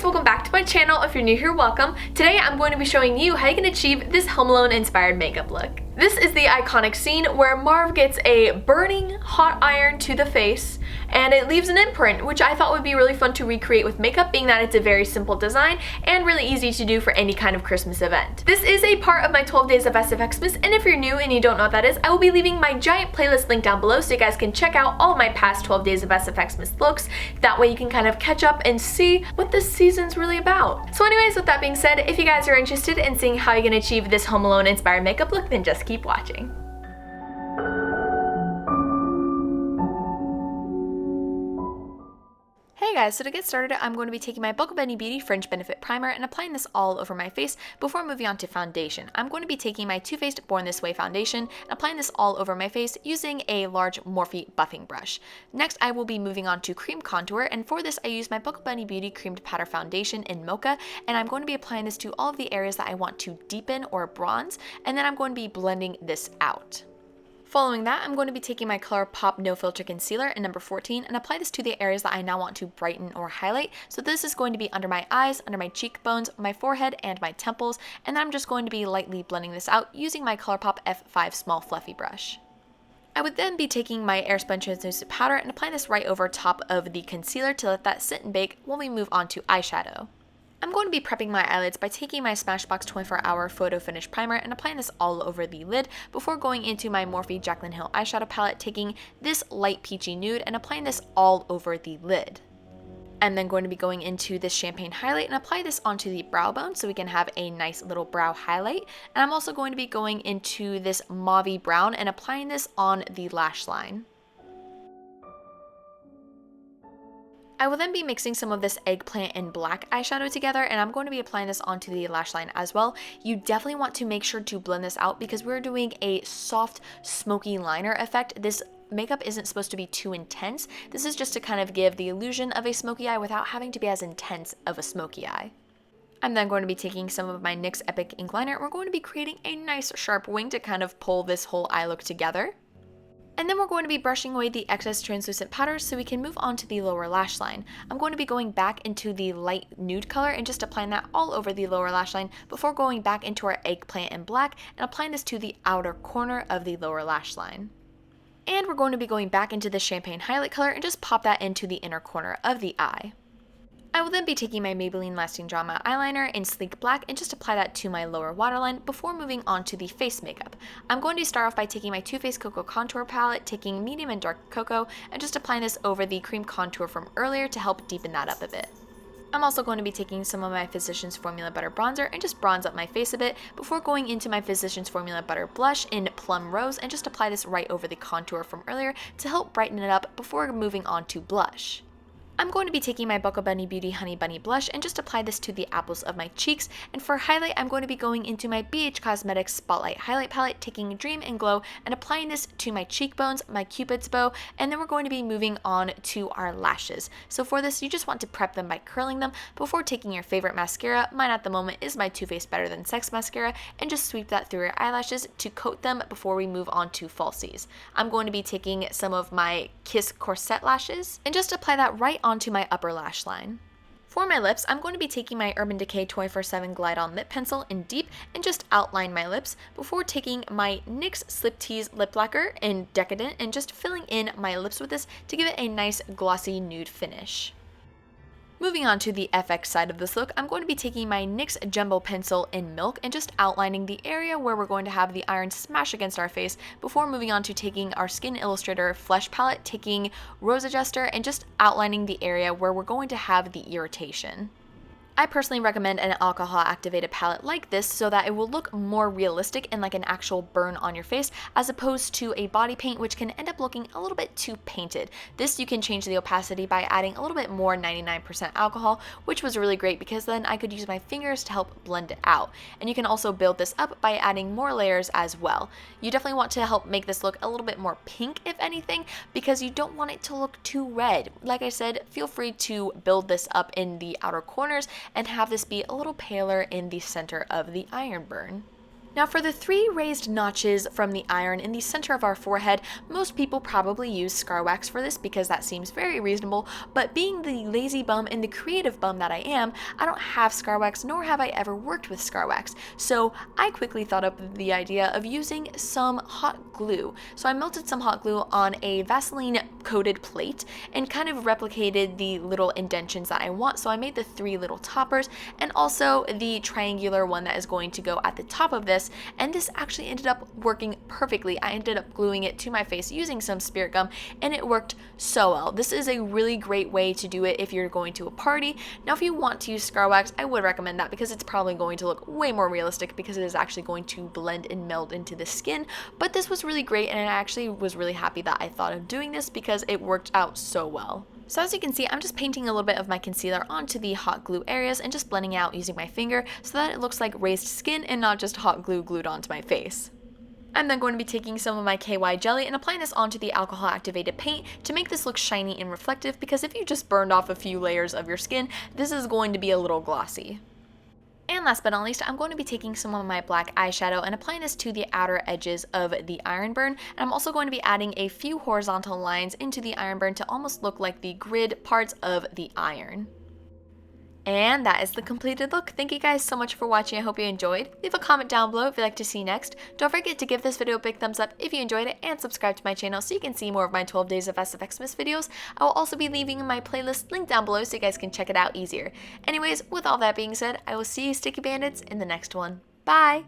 guys, welcome back to my channel. If you're new here, welcome. Today I'm going to be showing you how you can achieve this Home Alone inspired makeup look. This is the iconic scene where Marv gets a burning hot iron to the face and it leaves an imprint, which I thought would be really fun to recreate with makeup, being that it's a very simple design and really easy to do for any kind of Christmas event. This is a part of my 12 days of SFX-mas, and if you're new and you don't know what that is, I will be leaving my giant playlist link down below so you guys can check out all of my past 12 days of SFX-mas looks. That way you can kind of catch up and see what this season's really about. So anyways, with that being said, if you guys are interested in seeing how you can achieve this Home Alone inspired makeup look, then just keep watching. Hey guys, so to get started, I'm going to be taking my 𝒂𝒓𝒄𝒂𝒓𝒅 Beauty Fringe Benefit Primer and applying this all over my face before moving on to foundation. I'm going to be taking my Too Faced Born This Way foundation and applying this all over my face using a large Morphe buffing brush. Next, I will be moving on to cream contour, and for this I use my 𝒂𝒂𝒄𝒂𝒓𝒄𝒂𝒄𝒅 Beauty Creamed Powder Foundation in Mocha, and I'm going to be applying this to all of the areas that I want to deepen or bronze, and then I'm going to be blending this out. Following that, I'm going to be taking my ColourPop No Filter Concealer in number 14 and apply this to the areas that I now want to brighten or highlight. So this is going to be under my eyes, under my cheekbones, my forehead, and my temples, and then I'm just going to be lightly blending this out using my ColourPop F5 Small Fluffy Brush. I would then be taking my Airspun Translucent Powder and applying this right over top of the concealer to let that sit and bake while we move on to eyeshadow. I'm going to be prepping my eyelids by taking my Smashbox 24-Hour Photo Finish Primer and applying this all over the lid before going into my Morphe Jaclyn Hill eyeshadow palette, taking this light peachy nude and applying this all over the lid. I'm then going to be going into this champagne highlight and apply this onto the brow bone so we can have a nice little brow highlight. And I'm also going to be going into this mauve brown and applying this on the lash line. I will then be mixing some of this eggplant and black eyeshadow together, and I'm going to be applying this onto the lash line as well. You definitely want to make sure to blend this out because we're doing a soft, smoky liner effect. This makeup isn't supposed to be too intense. This is just to kind of give the illusion of a smoky eye without having to be as intense of a smoky eye. I'm then going to be taking some of my NYX Epic Ink Liner, and we're going to be creating a nice sharp wing to kind of pull this whole eye look together. And then we're going to be brushing away the excess translucent powder so we can move on to the lower lash line. I'm going to be going back into the light nude color and just applying that all over the lower lash line before going back into our eggplant and black and applying this to the outer corner of the lower lash line. And we're going to be going back into the champagne highlight color and just pop that into the inner corner of the eye. I will then be taking my Maybelline Lasting Drama eyeliner in sleek black and just apply that to my lower waterline before moving on to the face makeup. I'm going to start off by taking my Too Faced Cocoa Contour Palette, taking medium and dark cocoa, and just applying this over the cream contour from earlier to help deepen that up a bit. I'm also going to be taking some of my Physicians Formula Butter Bronzer and just bronze up my face a bit before going into my Physicians Formula Butter Blush in Plum Rose and just apply this right over the contour from earlier to help brighten it up before moving on to blush. I'm going to be taking my 𝒂𝒂𝒄𝒂𝒓𝒄𝒂𝒅 Beauty Honey Bunny Blush and just apply this to the apples of my cheeks, and for highlight I'm going to be going into my BH Cosmetics Spotlight Highlight Palette, taking Dream and Glow and applying this to my cheekbones, my cupid's bow, and then we're going to be moving on to our lashes. So for this you just want to prep them by curling them before taking your favorite mascara. Mine at the moment is my Too Faced Better Than Sex mascara, and just sweep that through your eyelashes to coat them before we move on to falsies. I'm going to be taking some of my Kiss Corset lashes and just apply that right onto my upper lash line. For my lips, I'm going to be taking my Urban Decay 24/7 Glide On Lip Pencil in Deep and just outline my lips before taking my NYX Slip Tease Lip Lacquer in Decadent and just filling in my lips with this to give it a nice glossy nude finish. Moving on to the FX side of this look, I'm going to be taking my NYX Jumbo Pencil in Milk and just outlining the area where we're going to have the iron smash against our face before moving on to taking our Skin Illustrator Flesh Palette, taking Rose Adjuster, and just outlining the area where we're going to have the irritation. I personally recommend an alcohol activated palette like this so that it will look more realistic and like an actual burn on your face as opposed to a body paint which can end up looking a little bit too painted. This you can change the opacity by adding a little bit more 99% alcohol, which was really great because then I could use my fingers to help blend it out. And you can also build this up by adding more layers as well. You definitely want to help make this look a little bit more pink if anything because you don't want it to look too red. Like I said, feel free to build this up in the outer corners and have this be a little paler in the center of the iron burn. Now for the 3 raised notches from the iron in the center of our forehead, most people probably use scar wax for this because that seems very reasonable, but being the lazy bum and the creative bum that I am, I don't have scar wax, nor have I ever worked with scar wax. So I quickly thought up the idea of using some hot glue. So I melted some hot glue on a Vaseline coated plate and kind of replicated the little indentions that I want. So I made the 3 little toppers and also the triangular one that is going to go at the top of this, and this actually ended up working perfectly. I ended up gluing it to my face using some spirit gum, and it worked so well. This is a really great way to do it if you're going to a party. Now if you want to use scar wax, I would recommend that because it's probably going to look way more realistic because it is actually going to blend and meld into the skin, but this was really great and I actually was really happy that I thought of doing this because it worked out so well. So as you can see, I'm just painting a little bit of my concealer onto the hot glue areas and just blending it out using my finger so that it looks like raised skin and not just hot glue glued onto my face. I'm then going to be taking some of my KY jelly and applying this onto the alcohol activated paint to make this look shiny and reflective, because if you just burned off a few layers of your skin, this is going to be a little glossy. And last but not least, I'm going to be taking some of my black eyeshadow and applying this to the outer edges of the iron burn. And I'm also going to be adding a few horizontal lines into the iron burn to almost look like the grid parts of the iron. And that is the completed look. Thank you guys so much for watching. I hope you enjoyed. Leave a comment down below if you'd like to see next. Don't forget to give this video a big thumbs up if you enjoyed it, and subscribe to my channel so you can see more of my 12 days of SFX-mas videos. I will also be leaving my playlist link down below so you guys can check it out easier. Anyways, with all that being said, I will see you sticky bandits in the next one. Bye!